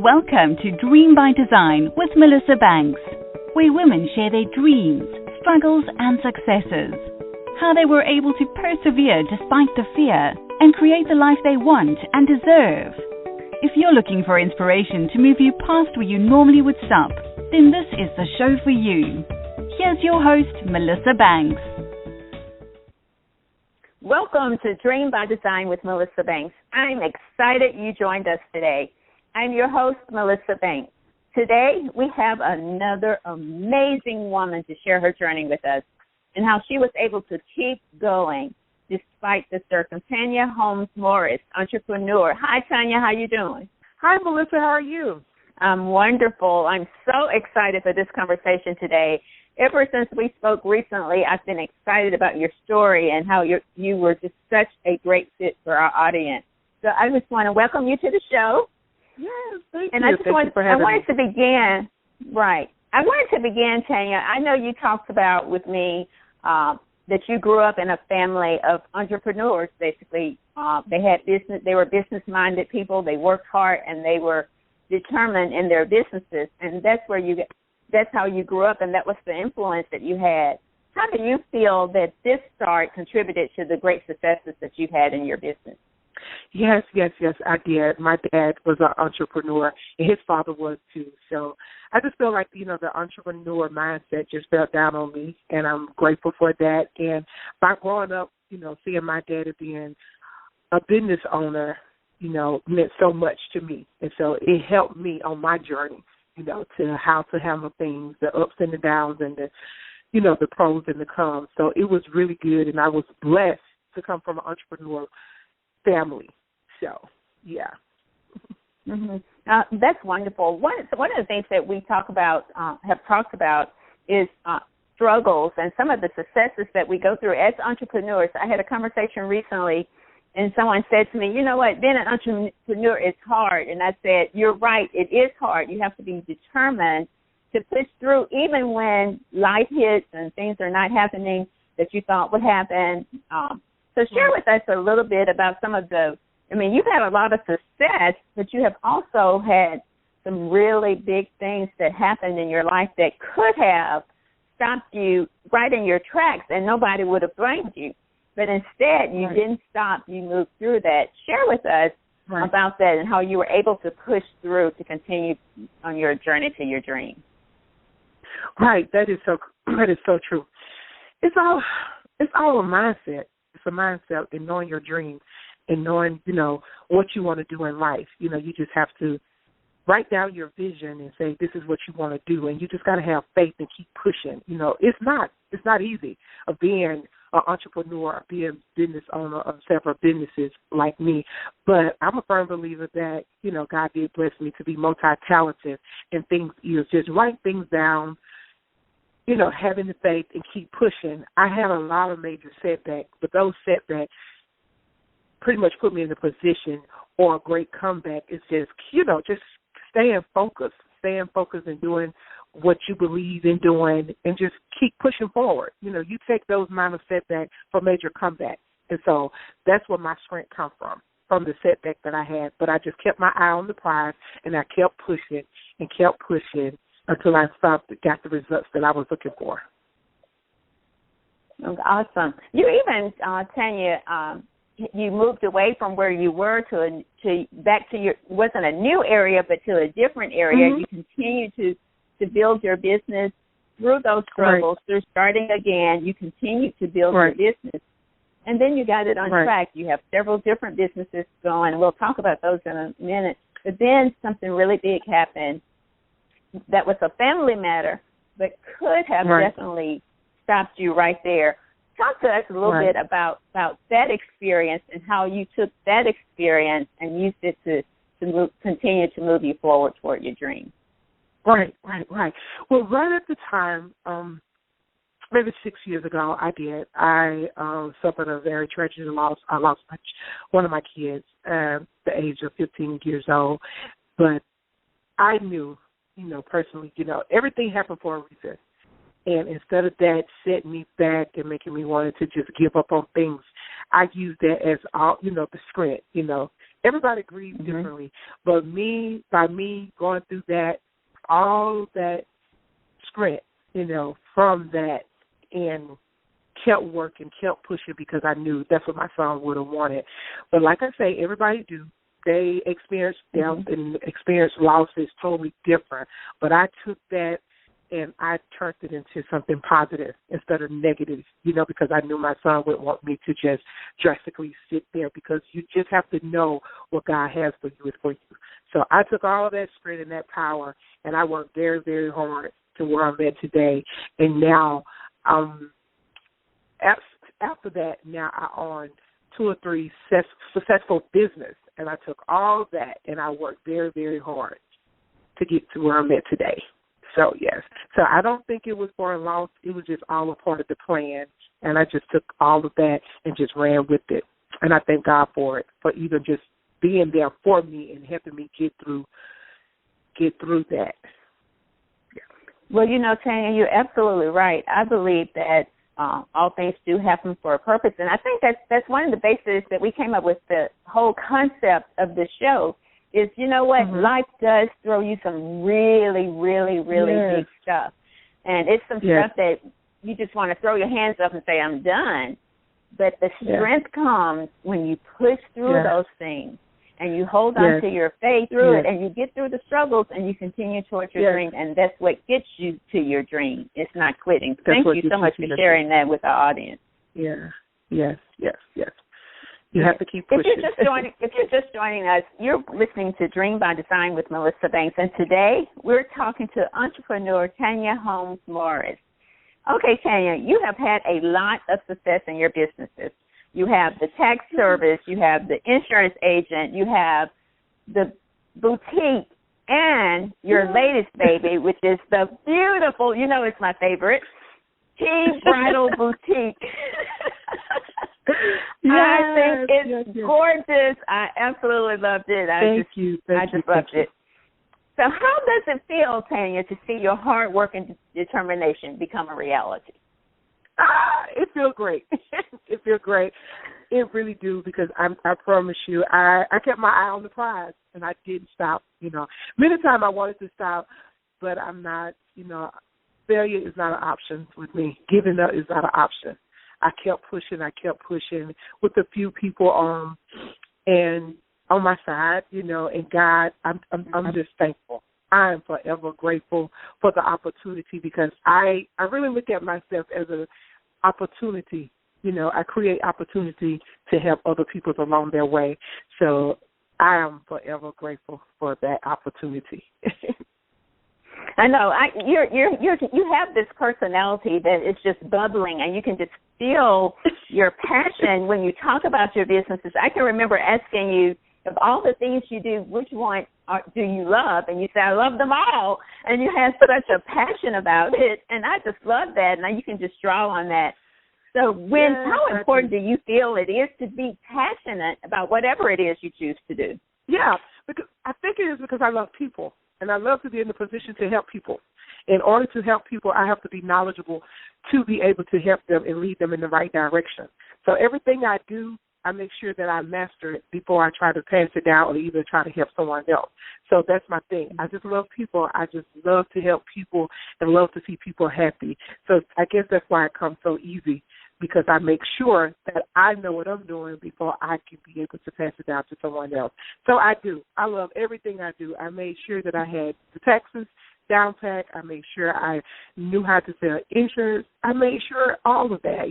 Welcome to Dream by Design with Melissa Banks, where women share their dreams, struggles and successes, how they were able to persevere despite the fear and create the life they want and deserve. If you're looking for inspiration to move you past where you normally would stop, then this is the show for you. Here's your host, Melissa Banks. Welcome to Dream by Design with Melissa Banks. I'm excited you joined us today. I'm your host, Melissa Banks. Today, we have another amazing woman to share her journey with us and how she was able to keep going despite the circumstances. Tanya Holmes Morris, entrepreneur. Hi, Tanya. How you doing? Hi, Melissa. How are you? I'm wonderful. I'm so excited for this conversation today. Ever since we spoke recently, I've been excited about your story and how you were just such a great fit for our audience. So I just want to welcome you to the show. Yes, thank and you. I wanted to begin, Tanya. I know you talked about with me that you grew up in a family of entrepreneurs, basically. They had business. They were business-minded people. They worked hard, and they were determined in their businesses. And that's how you grew up, and that was the influence that you had. How do you feel that this start contributed to the great successes that you've had in your business? Yes, I did. My dad was an entrepreneur, and his father was too. So I just feel like, the entrepreneur mindset just fell down on me, and I'm grateful for that. And by growing up, seeing my dad being a business owner, meant so much to me. And so it helped me on my journey, to how to handle things, the ups and the downs and the pros and the cons. So it was really good, and I was blessed to come from an entrepreneur family. So, yeah. Mm-hmm. That's wonderful. One of the things that we have talked about is struggles and some of the successes that we go through as entrepreneurs. I had a conversation recently, and someone said to me, you know what, being an entrepreneur is hard. And I said, you're right, it is hard. You have to be determined to push through even when life hits and things are not happening that you thought would happen. So share with us a little bit about you've had a lot of success, but you have also had some really big things that happened in your life that could have stopped you right in your tracks and nobody would have blamed you. But instead, you didn't stop. You moved through that. Share with us about that and how you were able to push through to continue on your journey to your dream. Right. That is so true. It's all a mindset. It's a mindset in knowing your dream and knowing, what you want to do in life. You just have to write down your vision and say, this is what you want to do. And you just got to have faith and keep pushing. It's not easy of being an entrepreneur, being a business owner of several businesses like me. But I'm a firm believer that, God did bless me to be multi-talented and things, just write things down, having the faith and keep pushing. I had a lot of major setbacks, but those setbacks pretty much put me in a position or a great comeback. It's just, just staying focused and doing what you believe in doing and just keep pushing forward. You take those minor setbacks for major comebacks. And so that's where my strength comes from the setback that I had. But I just kept my eye on the prize, and I kept pushing until I got the results that I was looking for. Awesome. You even, Tanya, you moved away from where you were to back to your, wasn't a new area, but to a different area. Mm-hmm. You continue to build your business through those struggles, through starting again. You continue to build your business. And then you got it on track. You have several different businesses going. We'll talk about those in a minute. But then something really big happened that was a family matter, but could have definitely stopped you right there. Talk to us a little bit about that experience and how you took that experience and used it to continue to move you forward toward your dream. Right. Well, right at the time, maybe 6 years ago, I suffered a very tragic loss. I lost one of my kids at the age of 15 years old. But I knew, personally, everything happened for a reason. And instead of that setting me back and making me want to just give up on things, I used that as all, the strength, Everybody grieves differently. But by me going through that, all that strength, from that, and kept working, kept pushing, because I knew that's what my son would have wanted. But like I say, everybody do. They experience death and experience losses totally different. But I took that and I turned it into something positive instead of negative, because I knew my son would want me to just drastically sit there, because you just have to know what God has for you is for you. So I took all of that strength and that power, and I worked very, very hard to where I'm at today. And now, after that, now I own 2 or 3 successful business, and I took all that and I worked very, very hard to get to where I'm at today. So, yes. So I don't think it was for a loss. It was just all a part of the plan, and I just took all of that and just ran with it. And I thank God for it, for even just being there for me and helping me get through that. Yeah. Well, Tanya, you're absolutely right. I believe that all things do happen for a purpose, and I think that's one of the bases that we came up with. The whole concept of the show is, life does throw you some really, really, really big stuff, and it's some stuff that you just want to throw your hands up and say, I'm done. But the strength comes when you push through those things, and you hold on to your faith through it, and you get through the struggles, and you continue towards your dream, and that's what gets you to your dream. It's not quitting. Thank you so much for sharing that with our audience. Yeah. Yes. You have to keep pushing. If you're just joining us, you're listening to Dream by Design with Melissa Banks, and today we're talking to entrepreneur Tanya Holmes Morris. Okay, Tanya, you have had a lot of success in your businesses. You have the tax service, you have the insurance agent, you have the boutique, and your latest baby, which is the beautiful, it's my favorite, Tea Bridal Boutique. I think it's gorgeous. I absolutely loved it. I just loved it. So how does it feel, Tanya, to see your hard work and determination become a reality? It feels great. It feels great. It really do, because I promise you, I kept my eye on the prize, and I didn't stop. Many times I wanted to stop, but I'm not. Failure is not an option with me. Giving up is not an option. I kept pushing with a few people and on my side, and God, I'm just thankful. I am forever grateful for the opportunity, because I really look at myself as an opportunity. I create opportunity to help other people along their way. So I am forever grateful for that opportunity. I know. You have this personality that is just bubbling, and you can just feel your passion when you talk about your businesses. I can remember asking you, of all the things you do, which one do you love? And you say, I love them all. And you have such a passion about it, and I just love that. Now you can just draw on that. So how important do you feel it is to be passionate about whatever it is you choose to do? Yeah, because I think it is because I love people, and I love to be in the position to help people. In order to help people, I have to be knowledgeable to be able to help them and lead them in the right direction. So everything I do, I make sure that I master it before I try to pass it down or even try to help someone else. So that's my thing. I just love people. I just love to help people and love to see people happy. So I guess that's why it comes so easy, because I make sure that I know what I'm doing before I can be able to pass it down to someone else. So I do. I love everything I do. I made sure that I had the taxes down pat. I made sure I knew how to sell insurance. I made sure all of that,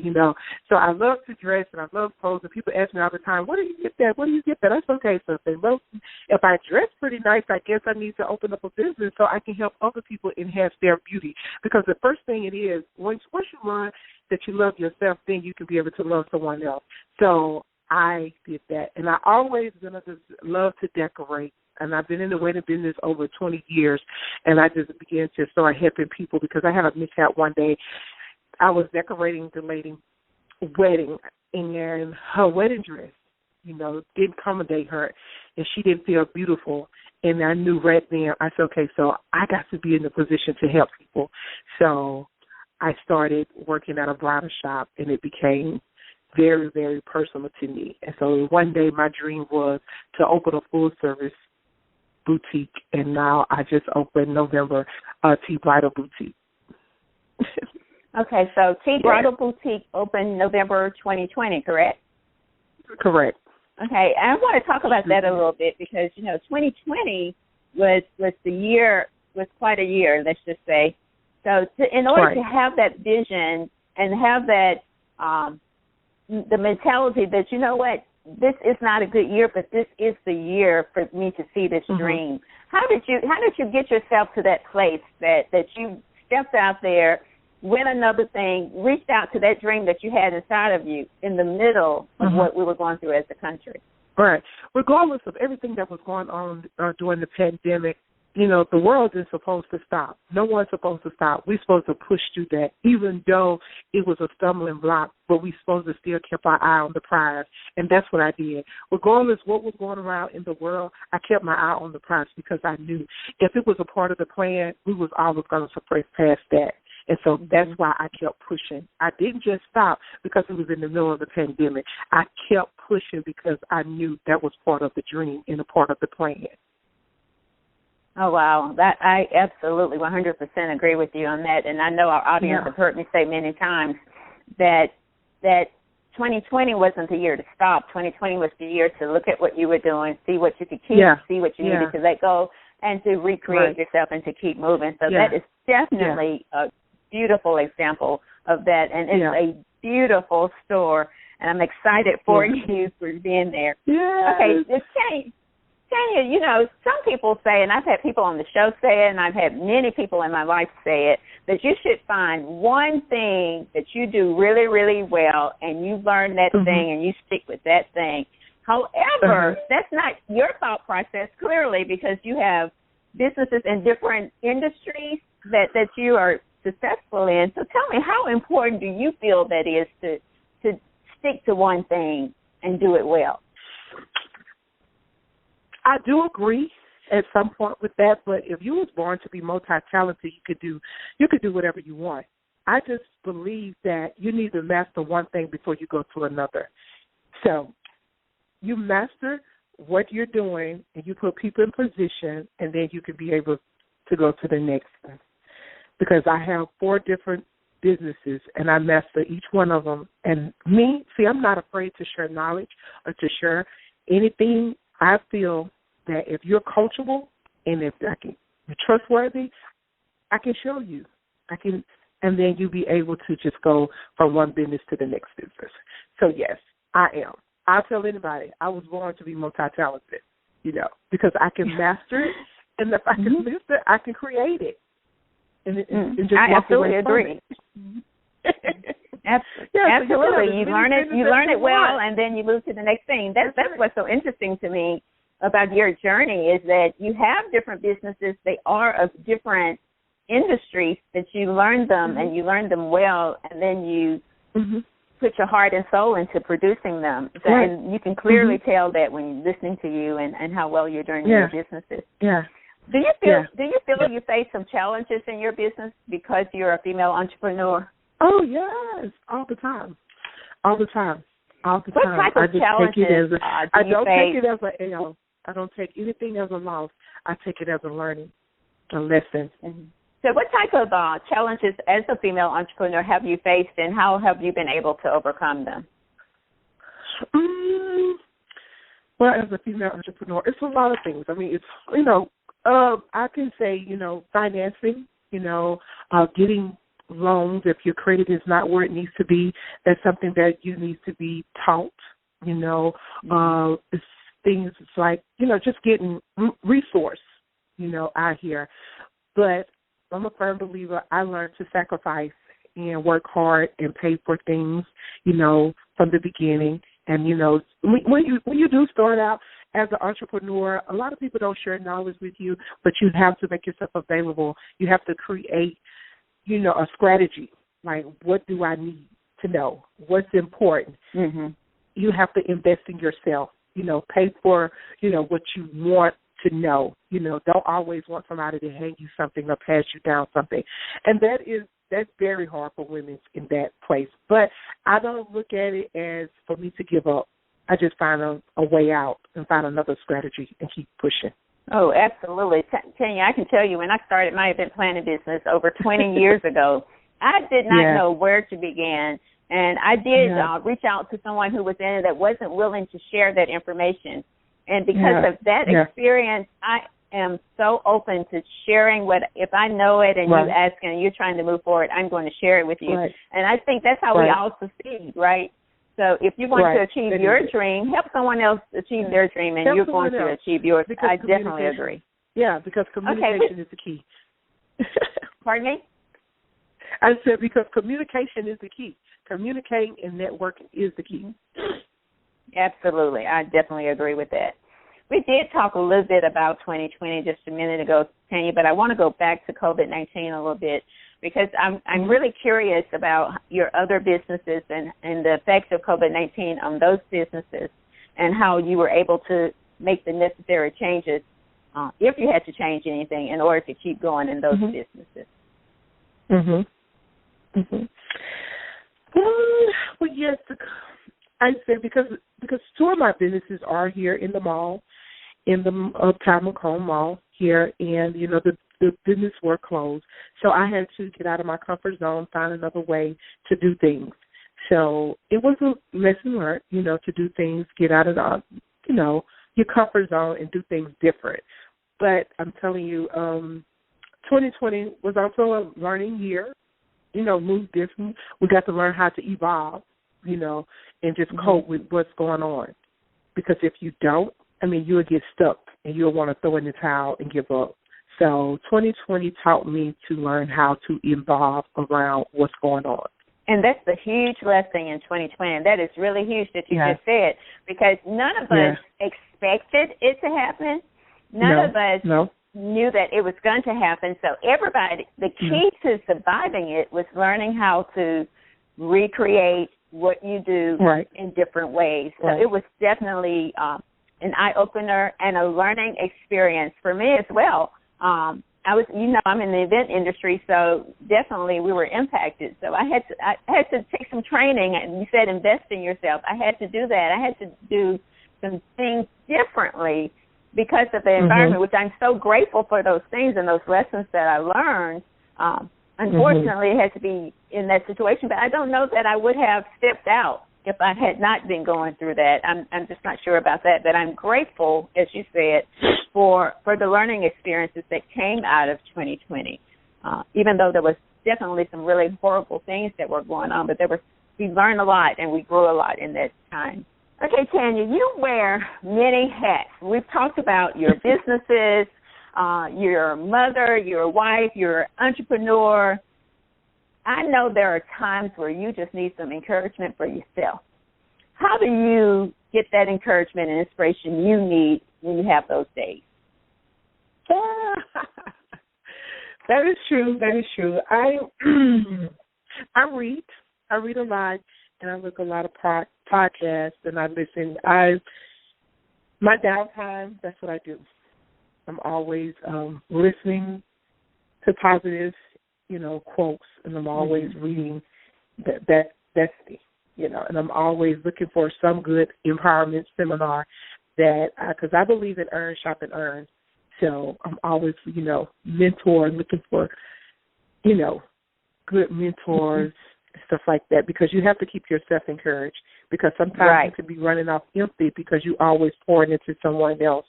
So I love to dress and I love clothes. And people ask me all the time, where do you get that? Where do you get that? That's okay. So if I dress pretty nice, I guess I need to open up a business so I can help other people enhance their beauty. Because the first thing it is, once you learn that you love yourself, then you can be able to love someone else. So I did that. And I always love to decorate. And I've been in the wedding business over 20 years, and I just began to start helping people because I had a mishap one day. I was decorating the lady's wedding, and her wedding dress, didn't accommodate her, and she didn't feel beautiful. And I knew right then, I said, okay, so I got to be in the position to help people. So I started working at a bridal shop, and it became very, very personal to me. And so one day my dream was to open a full-service boutique, and now I just opened November Tea Bridal Boutique. Okay, so Tea Bridal Boutique opened November 2020, correct? Correct. Okay, I want to talk about that a little bit because, 2020 was the year, was quite a year, let's just say. So in order to have that vision and have that, the mentality that, you know what, this is not a good year, but this is the year for me to see this dream. How did you get yourself to that place that you stepped out there, went another thing, reached out to that dream that you had inside of you in the middle of what we were going through as a country? Right. Regardless of everything that was going on during the pandemic, the world is supposed to stop. No one's supposed to stop. We're supposed to push through that, even though it was a stumbling block, but we're supposed to still keep our eye on the prize, and that's what I did. Regardless what was going around in the world, I kept my eye on the prize because I knew if it was a part of the plan, we was always going to suppress past that. And so that's why I kept pushing. I didn't just stop because it was in the middle of the pandemic. I kept pushing because I knew that was part of the dream and a part of the plan. Oh, wow. That I absolutely 100% agree with you on that. And I know our audience have heard me say many times that 2020 wasn't the year to stop. 2020 was the year to look at what you were doing, see what you could keep, see what you needed to let go, and to recreate yourself and to keep moving. So that is definitely a beautiful example of that. And it's a beautiful store. And I'm excited for you for being there. Yes. Okay, Tanya, some people say, and I've had people on the show say it, and I've had many people in my life say it, that you should find one thing that you do really, really well, and you learn that thing, and you stick with that thing. However, that's not your thought process, clearly, because you have businesses in different industries that you are successful in. So tell me, how important do you feel that is to stick to one thing and do it well? I do agree at some point with that, but if you was born to be multi-talented, you could do whatever you want. I just believe that you need to master one thing before you go to another. So you master what you're doing, and you put people in position, and then you can be able to go to the next one. Because I have 4 different businesses, and I master each one of them. And I'm not afraid to share knowledge or to share anything. I feel that if you're coachable and if you're trustworthy, I can show you. And then you'll be able to just go from one business to the next business. So yes, I am. I'll tell anybody I was born to be multi-talented, because I can master it, and if I can lift it, I can create it. And just I walk absolutely away agree. from it. Absolutely. You learn it well, and then you move to the next thing. That's what's so interesting to me about your journey is that you have different businesses. They are of different industries that you learn them, and you learn them well, and then you put your heart and soul into producing them. So, and you can clearly tell that when you're listening to you and how well you're doing in your businesses. Yeah. Do you feel you face some challenges in your business because you're a female entrepreneur? Oh, yes, all the time. What type of challenges I don't take it as an L. I don't take anything as a loss. I take it as a learning, a lesson. So what type of challenges as a female entrepreneur have you faced, and how have you been able to overcome them? Well, as a female entrepreneur, it's a lot of things. I mean, it's, I can say, financing, getting loans if your credit is not where it needs to be. That's something that you need to be taught, it's things like, just getting resource, out here. But I'm a firm believer. I learned to sacrifice and work hard and pay for things, from the beginning. And, when you do start out as an entrepreneur, a lot of people don't share knowledge with you, but you have to make yourself available. You have to create, a strategy. Like, what do I need to know? What's important? You have to invest in yourself, pay for, what you want to know. Don't always want somebody to hand you something or pass you down something. And that is that's very hard for women in that place. But I don't look at it as for me to give up. I just find a way out and find another strategy and keep pushing. Oh, absolutely. Tanya, I can tell you when I started my event planning business over 20 years ago, I did not know where to begin. And I did reach out to someone who was in it that wasn't willing to share that information. And because of that experience, I am so open to sharing if I know it and you ask and you're trying to move forward, I'm going to share it with you. Right. And I think that's how we all succeed, right? So if you want to achieve your dream, help someone else achieve their dream, and you're going to achieve yours. Because I definitely agree. Yeah, because communication is the key. Pardon me? I said because communication is the key. Communicating and networking is the key. Absolutely. I definitely agree with that. We did talk a little bit about 2020 just a minute ago, Tanya, but I want to go back to COVID-19 a little bit because I'm really curious about your other businesses and the effects of COVID-19 on those businesses and how you were able to make the necessary changes, if you had to change anything, in order to keep going in those businesses. Well, yes, I said because two of my businesses are here in the mall, in the Uptown Macomb Mall here, and the business were closed, so I had to get out of my comfort zone, find another way to do things. So it was a lesson learned, to do things, get out of your comfort zone and do things different. But I'm telling you, 2020 was also a learning year. Move different. We got to learn how to evolve, and just cope with what's going on. Because if you don't, you'll get stuck and you'll want to throw in the towel and give up. So 2020 taught me to learn how to evolve around what's going on. And that's the huge lesson in 2020. And that is really huge that you just said, because none of us expected it to happen. None of us knew that it was going to happen. So everybody, the key to surviving it was learning how to recreate what you do in different ways. So it was definitely an eye-opener and a learning experience for me as well. I'm in the event industry, so definitely we were impacted. So I had to take some training, and you said invest in yourself. I had to do that. I had to do some things differently because of the environment, which I'm so grateful for those things and those lessons that I learned. Unfortunately, it had to be in that situation, but I don't know that I would have stepped out if I had not been going through that. I'm just not sure about that, but I'm grateful, as you said, for the learning experiences that came out of 2020, even though there was definitely some really horrible things that were going on, but we learned a lot and we grew a lot in that time. Okay, Tanya, you wear many hats. We've talked about your businesses, your mother, your wife, your entrepreneur. I know there are times where you just need some encouragement for yourself. How do you get that encouragement and inspiration you need when you have those days? That is true. I read a lot, and I look a lot of podcasts, and I listen. My downtime, that's what I do. I'm always listening to positive, quotes, and I'm always reading that's me, and I'm always looking for some good empowerment seminar because I believe in earn, shop, and earn. So I'm always, mentor, looking for, good mentors, stuff like that, because you have to keep yourself encouraged, because sometimes you could be running off empty because you always pouring into someone else.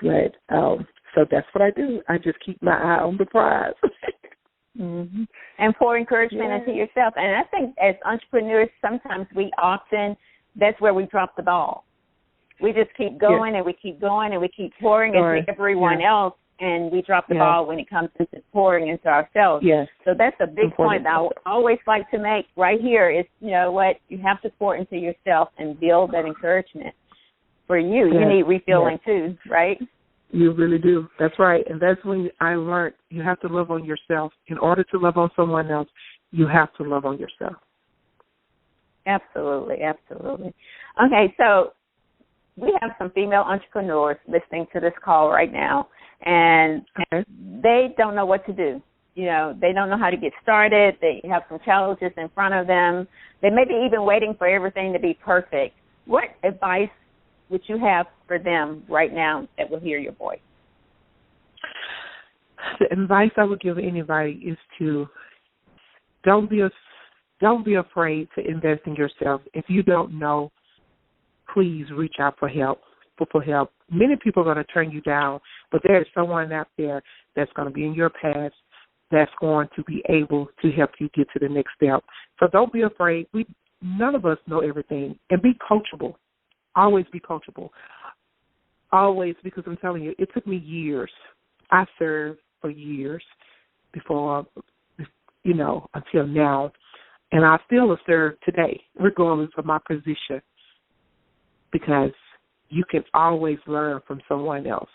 But so that's what I do. I just keep my eye on the prize. And pour encouragement into yourself. And I think as entrepreneurs, sometimes that's where we drop the ball. We just keep going and we keep going and we keep pouring into everyone else, and we drop the ball when it comes to pouring into ourselves. So that's a big point that I always like to make right here is, you have to pour into yourself and build that encouragement for you. You need refilling too, right? You really do. That's right. And that's when I learned you have to love on yourself. In order to love on someone else, you have to love on yourself. Absolutely. Okay, so we have some female entrepreneurs listening to this call right now, and they don't know what to do. they don't know how to get started. They have some challenges in front of them. They may be even waiting for everything to be perfect. What advice would you have for them right now that will hear your voice? The advice I would give anybody is to don't be afraid to invest in yourself. If you don't know, please reach out for help. Many people are going to turn you down, but there is someone out there that's going to be in your path that's going to be able to help you get to the next step. So don't be afraid. None of us know everything. And be coachable. Always be coachable. Always, because I'm telling you, it took me years. I served for years before, until now. And I still serve today, regardless of my position, because you can always learn from someone else.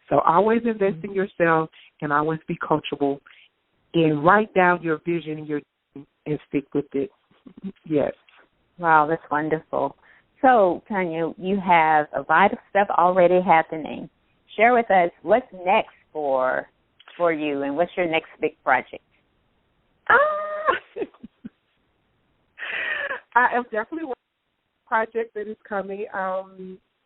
So always invest in yourself and always be coachable and write down your vision and stick with it. Yes. Wow, that's wonderful. So, Tanya, you have a lot of stuff already happening. Share with us what's next for you and what's your next big project? I am definitely working on a project that is coming.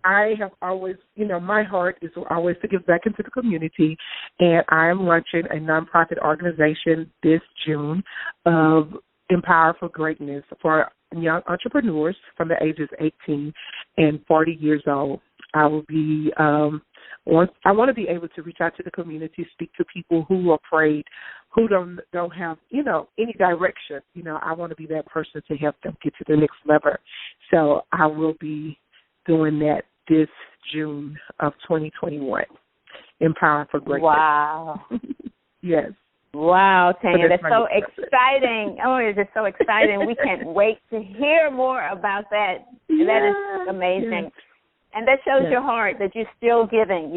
I have always, my heart is always to give back into the community, and I am launching a nonprofit organization this June of Empower for Greatness for young entrepreneurs from the ages 18 and 40 years old. I will be, I want to be able to reach out to the community, speak to people who are afraid, who don't have, any direction. I want to be that person to help them get to the next level. So I will be doing that this June of 2021. Empower for Greatness. Wow. Yes. Wow, Tanya, that's so exciting. Oh, it's just so exciting. We can't wait to hear more about that. Yes, that is amazing. Yes. And that shows your heart that you're still giving.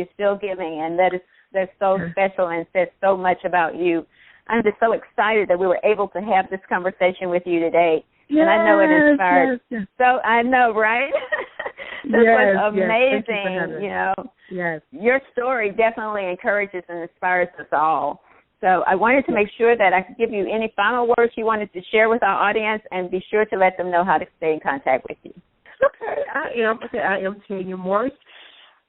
And that's so special and says so much about you. I'm just so excited that we were able to have this conversation with you today. Yes, and I know it inspired. Yes. So I know, right? This was amazing. Yes. Your story definitely encourages and inspires us all. So I wanted to make sure that I could give you any final words you wanted to share with our audience, and be sure to let them know how to stay in contact with you. Okay, I am Tanya Morris.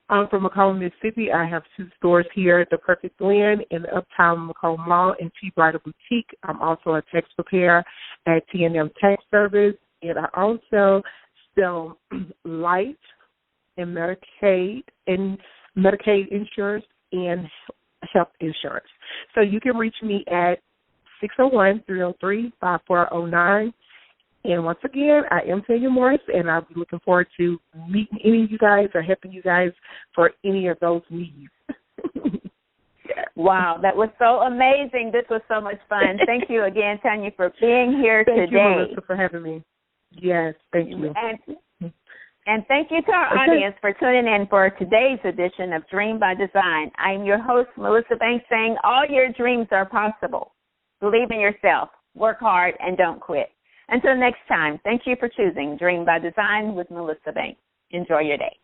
I'm from Macomb, Mississippi. I have 2 stores here at the Perfect Blend in the Uptown Macomb Mall and T. Brighter Boutique. I'm also a tax preparer at T&M Tax Service, and I also sell life and Medicaid insurance and health insurance. So you can reach me at 601-303-5409. And once again, I am Tanya Morris, and I'll be looking forward to meeting any of you guys or helping you guys for any of those needs. Wow, that was so amazing. This was so much fun. Thank you again, Tanya, for being here today. Thank you, Melissa, for having me. Yes, thank you. And thank you to our audience for tuning in for today's edition of Dream by Design. I'm your host, Melissa Banks, saying all your dreams are possible. Believe in yourself, work hard, and don't quit. Until next time, thank you for choosing Dream by Design with Melissa Banks. Enjoy your day.